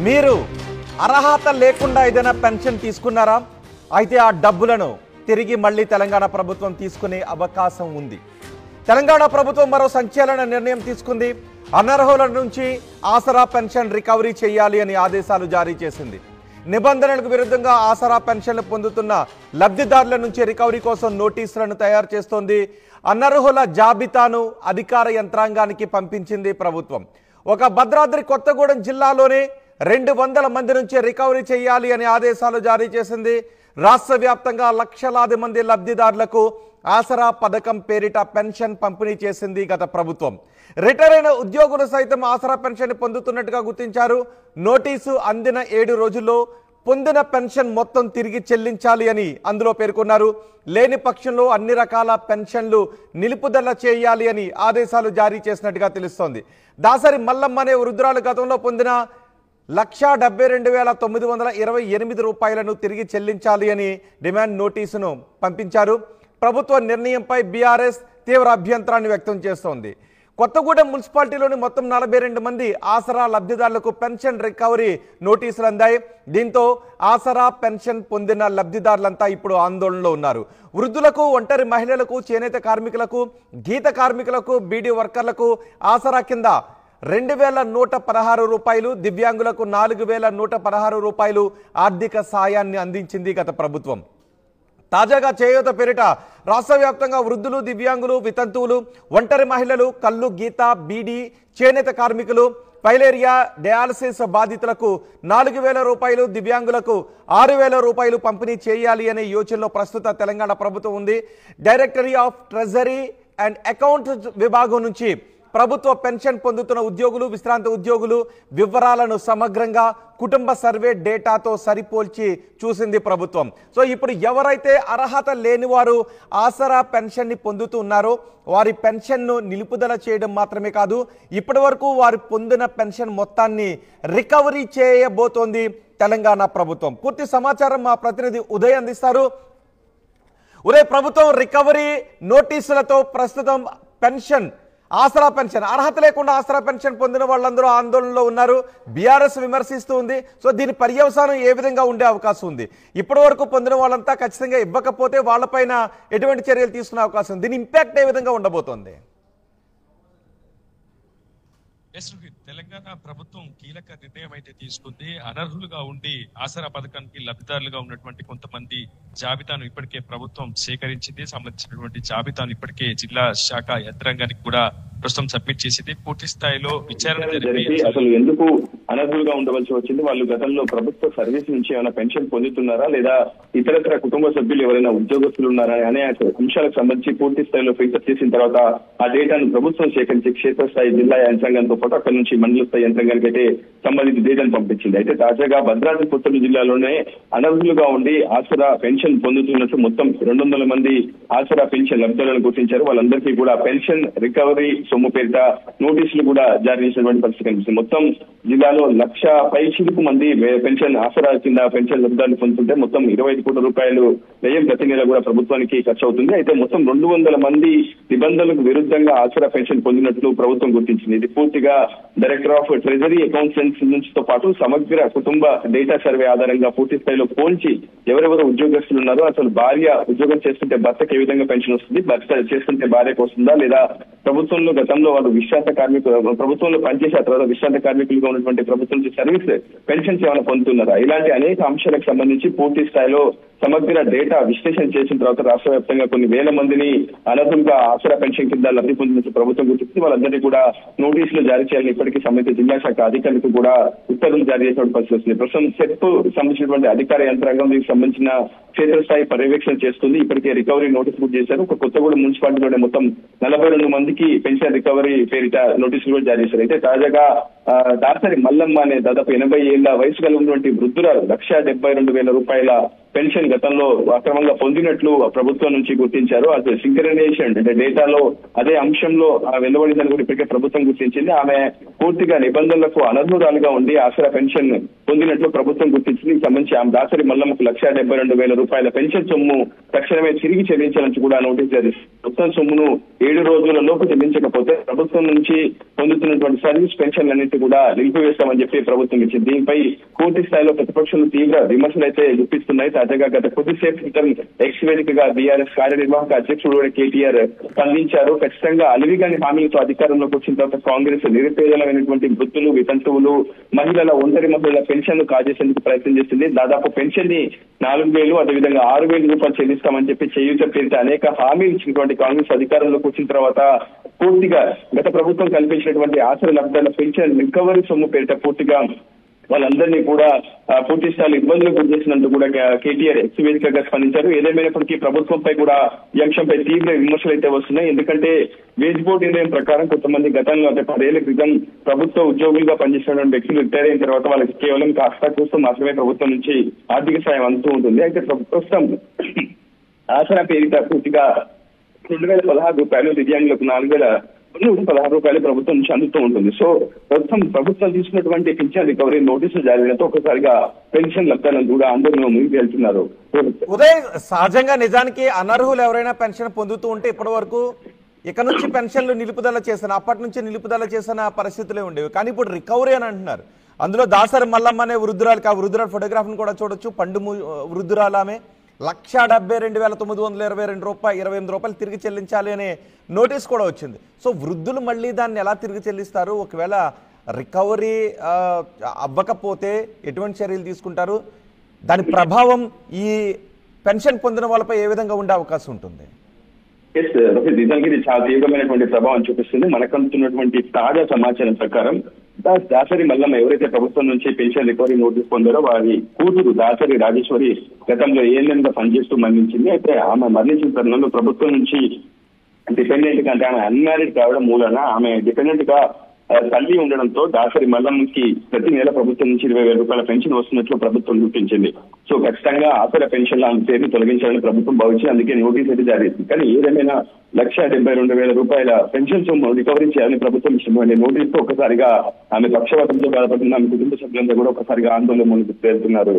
మీరు అర్హత లేకుండా ఏదైనా పెన్షన్ తీసుకున్నారా? అయితే ఆ డబ్బులను తిరిగి మళ్ళీ తెలంగాణ ప్రభుత్వం తీసుకునే అవకాశం ఉంది. తెలంగాణ ప్రభుత్వం మరో సంచలన నిర్ణయం తీసుకుంది. అనర్హుల నుంచి ఆసరా పెన్షన్ రికవరీ చేయాలి అని ఆదేశాలు జారీ చేసింది. నిబంధనలకు విరుద్ధంగా ఆసరా పెన్షన్లు పొందుతున్న లబ్ధిదారుల నుంచి రికవరీ కోసం నోటీసులను తయారు చేస్తోంది. అనర్హుల జాబితాను అధికార యంత్రాంగానికి పంపించింది ప్రభుత్వం. ఒక భద్రాద్రి కొత్తగూడెం జిల్లాలోనే 200 మంది నుంచి రికవరీ చేయాలి అని ఆదేశాలు జారీ చేసింది. రాష్ట్ర వ్యాప్తంగా లక్షలాది మంది లబ్ధిదారులకు ఆసరా పథకం పేరిట పెన్షన్ పంపిణీ చేసింది గత ప్రభుత్వం. రిటైర్ అయిన ఉద్యోగులు సైతం ఆసరా పెన్షన్ పొందుతున్నట్టుగా గుర్తించారు. నోటీసు అందిన 7 రోజుల్లో పొందిన పెన్షన్ మొత్తం తిరిగి చెల్లించాలి అని అందులో పేర్కొన్నారు. లేని పక్షంలో అన్ని రకాల పెన్షన్లు నిలుపుదల చేయాలి అని ఆదేశాలు జారీ చేసినట్టుగా తెలుస్తోంది. దాసరి మల్లమ్మ అనే వృద్ధురాలు గతంలో పొందిన 1,72,928 రూపాయలను తిరిగి చెల్లించాలి అని డిమాండ్ నోటీసును పంపించారు. ప్రభుత్వ నిర్ణయంపై బీఆర్ఎస్ తీవ్ర అభ్యంతరాన్ని వ్యక్తం చేస్తోంది. కొత్తగూడెం మున్సిపాలిటీలోని మొత్తం 42 మంది ఆసరా లబ్ధిదారులకు పెన్షన్ రికవరీ నోటీసులు అందాయి. దీంతో ఆసరా పెన్షన్ పొందిన లబ్ధిదారులంతా ఇప్పుడు ఆందోళనలో ఉన్నారు. వృద్ధులకు, ఒంటరి మహిళలకు, చేనేత కార్మికులకు, గీత కార్మికులకు, బీడీ వర్కర్లకు ఆసరా కింద 2,116 రూపాయలు, దివ్యాంగులకు 4,116 రూపాయలు ఆర్థిక సాయాన్ని అందించింది గత ప్రభుత్వం. తాజాగా చేయూత పేరిట రాష్ట్ర వ్యాప్తంగా వృద్ధులు, దివ్యాంగులు, వితంతువులు, ఒంటరి మహిళలు, కల్లు, గీత, బీడీ, చేనేత కార్మికులు, పైలేరియా, డయాలసిస్ బాధితులకు 4,000 రూపాయలు, దివ్యాంగులకు 6,000 రూపాయలు పంపిణీ చేయాలి అనే యోచనలో ప్రస్తుత తెలంగాణ ప్రభుత్వం ఉంది. Directory of treasury and accounts విభాగం నుంచి ప్రభుత్వ పెన్షన్ పొందుతున్న ఉద్యోగులు, విశ్రాంత ఉద్యోగులు వివరాలను సమగ్రంగా కుటుంబ సర్వే డేటాతో సరిపోల్చి చూసింది ప్రభుత్వం. సో ఇప్పుడు ఎవరైతే అర్హత లేని వారు ఆసరా పెన్షన్ని పొందుతూ ఉన్నారో వారి పెన్షన్ను నిలుపుదల చేయడం మాత్రమే కాదు, ఇప్పటి వరకు వారు పొందిన పెన్షన్ మొత్తాన్ని రికవరీ చేయబోతోంది తెలంగాణ ప్రభుత్వం. పూర్తి సమాచారం మా ప్రతినిధి ఉదయ్ అందిస్తారు. ఉదయ్, ప్రభుత్వం రికవరీ నోటీసులతో ప్రస్తుతం పెన్షన్, ఆసరా పెన్షన్, అర్హత లేకుండా ఆసరా పెన్షన్ పొందిన వాళ్ళందరూ ఆందోళనలో ఉన్నారు. బీఆర్ఎస్ విమర్శిస్తూ ఉంది. సో దీని పర్యవసానం ఏ విధంగా ఉండే అవకాశం ఉంది? ఇప్పటి వరకు పొందిన వాళ్ళంతా ఖచ్చితంగా ఇవ్వకపోతే వాళ్ళపైన ఎటువంటి చర్యలు తీసుకునే అవకాశం ఉంది? దీని ఇంపాక్ట్ ఏ విధంగా ఉండబోతోంది? తెలంగాణ ప్రభుత్వం కీలక నిర్ణయం అయితే తీసుకుంది. అనర్హులుగా ఉండి ఆసరా పథకానికి లబ్ధిదారులుగా ఉన్నటువంటి కొంతమంది జాబితాను ఇప్పటికే ప్రభుత్వం సేకరించింది. సంబంధించినటువంటి జాబితాను ఇప్పటికే జిల్లా శాఖ యంత్రాంగానికి కూడా ప్రస్తుతం సబ్మిట్ చేసింది. పూర్తి స్థాయిలో విచారణ జరిపి అసలు ఎందుకు అనర్హులుగా ఉండవలసి వచ్చింది, వాళ్ళు గతంలో ప్రభుత్వ సర్వీస్ నుంచి ఏమైనా పెన్షన్ పొందుతున్నారా లేదా ఇతరత్ర కుటుంబ సభ్యులు ఎవరైనా ఉద్యోగస్తులు ఉన్నారా అనే అంశాలకు సంబంధించి పూర్తి స్థాయిలో ఫిల్టర్ చేసిన తర్వాత ఆ డేటాను ప్రభుత్వం సేకరించి క్షేత్రస్థాయి జిల్లా యంత్రాంగంతో పాటు అక్కడి నుంచి మండల స్థాయి యంత్రాంగానికి అయితే సంబంధించి డేటాను పంపించింది. అయితే తాజాగా భద్రాద్రి కొత్తగూడెం జిల్లాలోనే అనర్హులుగా ఉండి ఆసరా పెన్షన్ పొందుతున్నట్టు మొత్తం 200 మంది ఆసరా పెన్షన్ లబ్ధిదారులను గుర్తించారు. వాళ్ళందరికీ కూడా పెన్షన్ రికవరీ సొమ్ము పేరిట నోటీసులు కూడా జారీ చేసినటువంటి పరిస్థితి కనిపిస్తుంది. మొత్తం జిల్లాలో 1,00,000 మంది పెన్షన్ ఆసరా కింద పెన్షన్ లబ్ధిదారులు పొందుతుంటే మొత్తం 25 కోట్ల రూపాయలు వ్యయం ప్రతి నెల కూడా ప్రభుత్వానికి ఖర్చు అవుతుంది. అయితే మొత్తం 200 మంది నిబంధనలకు విరుద్ధంగా ఆసరా పెన్షన్ పొందినట్లు ప్రభుత్వం గుర్తించింది. ఇది పూర్తిగా డైరెక్టర్ ఆఫ్ ట్రెజరీ అకౌంట్స్ నుంచి తో పాటు సమగ్ర కుటుంబ డేటా సర్వే ఆధారంగా పూర్తి స్థాయిలో పోల్చి ఎవరెవరు ఉద్యోగస్తులు ఉన్నారో, అసలు భార్య ఉద్యోగం చేస్తుంటే భర్తకు ఏ విధంగా పెన్షన్ వస్తుంది, భర్త చేస్తుంటే భార్యకు వస్తుందా, లేదా ప్రభుత్వంలో గతంలో వాళ్ళు విశ్రాంత కార్మికులు ప్రభుత్వంలో పనిచేసే తర్వాత విశ్రాంత కార్మికులుగా ఉన్నటువంటి ప్రభుత్వం నుంచి సర్వీస్ పెన్షన్స్ ఏమైనా పొందుతున్నారా, ఇలాంటి అనేక అంశాలకు సంబంధించి పూర్తి స్థాయిలో సమగ్ర డేటా విశ్లేషణ చేసిన తర్వాత రాష్ట్ర వ్యాప్తంగా కొన్ని వేల మందిని అనర్హులుగా ఆసరా పెన్షన్ కింద లబ్ధి పొందినట్టు ప్రభుత్వం గుర్తించి వాళ్ళందరినీ కూడా నోటీసులు జారీ చేయాలని ఇప్పటికీ సంబంధిత జిల్లా శాఖ అధికారులకు కూడా ఉత్తర్వులు జారీ చేసిన పరిస్థితి వస్తుంది. ప్రస్తుతం సెట్ సంబంధించినటువంటి అధికార యంత్రాంగం దీనికి సంబంధించిన క్షేత్రస్థాయి పర్యవేక్షణ చేస్తుంది. ఇప్పటికే రికవరీ నోటీసు కూడా చేశారు. ఒక కొత్తగూడెం మున్సిపాలిటీలోనే మొత్తం 42 మందికి పెన్షన్ రికవరీ పేరిట నోటీసులు కూడా జారీ చేశారు. అయితే తాజాగా దాసరి మల్లమ్మ అనే దాదాపు 80 ఏళ్ల వయసు కలిగినటువంటి వృద్ధురాలు 1,72,000 రూపాయల పెన్షన్ గతంలో అక్రమంగా పొందినట్లు ప్రభుత్వం నుంచి గుర్తించారు. అదే సింక్రనైజేషన్ అంటే డేటాలో అదే అంశంలో వెలువడిందని కూడా ఇప్పటికే ప్రభుత్వం గుర్తించింది. ఆమె పూర్తిగా నిబంధనలకు అనర్హురాలుగా ఉండి ఆసరా పెన్షన్ పొందినట్లు ప్రభుత్వం గుర్తించింది. సంబంధించి ఆమె దాసరి మల్లమ్మకు 1,72,000 రూపాయల పెన్షన్ సొమ్ము తక్షణమే తిరిగి చెల్లించాలని కూడా నోటీస్ జారీ మొత్తం సొమ్మును 7 రోజులలోపు చెల్లించకపోతే ప్రభుత్వం నుంచి పొందుతున్నటువంటి సర్వీస్ పెన్షన్లన్నింటి కూడా నిలిపివేస్తామని చెప్పి ప్రభుత్వం ఇచ్చింది. దీనిపై పూర్తి స్థాయిలో ప్రతిపక్షాలు తీవ్ర విమర్శలు అయితే గుప్పిస్తున్నాయి. తాజాగా గత కొద్దిసేపు క్రితం ఎక్స్ వేదికగా బీఆర్ఎస్ కార్యనిర్వాహక అధ్యక్షుడు కేటీఆర్ స్పందించారు. ఖచ్చితంగా అలివిగాని హామీలతో అధికారంలోకి వచ్చిన తర్వాత కాంగ్రెస్ నిరుపేదలైనటువంటి వృద్ధులు, వితంతువులు, మహిళల ఒంటరి మహిళల పెన్షన్ కాజేసేందుకు ప్రయత్నం చేసింది. దాదాపు పెన్షన్ ని 4,000 అదేవిధంగా 6,000 రూపాయలు చెల్లిస్తామని చెప్పి చేయూత పేరిట అనేక హామీలు ఇచ్చినటువంటి కాంగ్రెస్ అధికారంలోకి వచ్చిన తర్వాత పూర్తిగా గత ప్రభుత్వం కల్పించినటువంటి ఆసరా లబ్ధాల పెన్షన్ రికవరీ సొమ్ము పేరిట పూర్తిగా వాళ్ళందరినీ కూడా పూర్తి స్థాయిలో ఇబ్బందులు గురి చేసినందుకు కూడా కేటీఆర్ ఎక్స్ వేదికగా స్పందించారు. ఏదేమైనప్పటికీ ప్రభుత్వంపై కూడా ఈ అంశంపై తీవ్ర విమర్శలు అయితే వస్తున్నాయి. ఎందుకంటే వేజ్ బోర్డు నిర్ణయం ప్రకారం కొంతమంది గతంలో అంటే 10 ఏళ్ల క్రితం ప్రభుత్వ ఉద్యోగులుగా పనిచేసినటువంటి వ్యక్తులు రిటైర్ అయిన తర్వాత వాళ్ళకి కేవలం కాస్త కోసం మాత్రమే ప్రభుత్వం నుంచి ఆర్థిక సాయం అందుతూ ఉంటుంది. అయితే ప్రస్తుతం ఆసరా పేరిట పూర్తిగా 2,016 రూపాయలు, దివ్యాంగులకు 4,116 రూపాయలు ప్రభుత్వం నుంచి అందుతూ ఉంటుంది. సో ప్రభుత్వం తీసుకున్నటువంటి పింఛన్ రికవరీ నోటీసులు జారీతో ఒకసారిగా పెన్షన్ లబ్ధాలను కూడా అందరూ ముందుకు వెళ్తున్నారు. ఉదయ్, సహజంగా నిజానికి అనర్హులు ఎవరైనా పెన్షన్ పొందుతూ ఉంటే ఇప్పటి వరకు ఇక నుంచి పెన్షన్లు నిలుపుదల చేసిన అప్పటి నుంచి నిలుపుదల చేసిన పరిస్థితులే ఉండేవి. కానీ ఇప్పుడు రికవరీ అని అంటున్నారు. అందులో దాసరి మల్లమ్మ అనే వృద్ధురాలకి ఆ వృద్ధురాల ఫోటోగ్రాఫ్ని కూడా చూడొచ్చు. పండు వృద్ధురాలు ఆమె 1,72,922 రూపాయలు తిరిగి చెల్లించాలి అనే నోటీస్ కూడా వచ్చింది. సో వృద్ధులు మళ్ళీ దాన్ని ఎలా తిరిగి చెల్లిస్తారు? ఒకవేళ రికవరీ అవ్వకపోతే ఎటువంటి చర్యలు తీసుకుంటారు? దాని ప్రభావం ఈ పెన్షన్ పొందిన వాళ్ళపై ఏ విధంగా ఉండే అవకాశం ఉంటుంది? నిజానికి ఇది చాలా తీవ్రమైనటువంటి ప్రభావం చూపిస్తుంది. మనకు అందుతున్నటువంటి తాజా సమాచారం ప్రకారం దాసరి మల్లమ్మ ఎవరైతే ప్రభుత్వం నుంచి పెన్షన్ రికవరీ నోటీస్ పొందారో వారి కూతురు దాసరి రాజేశ్వరి గతంలో ఏఎన్ఎం గా పనిచేస్తూ మరణించింది. అయితే ఆమె మరణించిన తరుణంలో ప్రభుత్వం నుంచి డిపెండెంట్ గా అంటే ఆమె అన్మ్యారీడ్ కావడం మూలన ఆమె డిపెండెంట్ గా తల్లి ఉండడంతో దాసరి మల్లమ్మకి ప్రతి నెల ప్రభుత్వం నుంచి 20,000 రూపాయల పెన్షన్ వస్తున్నట్లు ప్రభుత్వం గుర్తించింది. సో ఖచ్చితంగా ఆసరా పెన్షన్ల పేరుని తొలగించాలని ప్రభుత్వం భావించి అందుకే నోటీస్ అయితే జారీ చేసింది. కానీ ఏదేమైనా 1,72,000 రూపాయల పెన్షన్ సొమ్ము రికవరీ చేయాలని ప్రభుత్వం ఇచ్చినటువంటి నోటీస్ తో ఒకసారిగా ఆమె పక్షవాతంతో బాధపడుతున్న ఆమె కుటుంబ సభ్యులంతా కూడా ఒకసారిగా ఆందోళన ముందుకు వెళ్తున్నారు.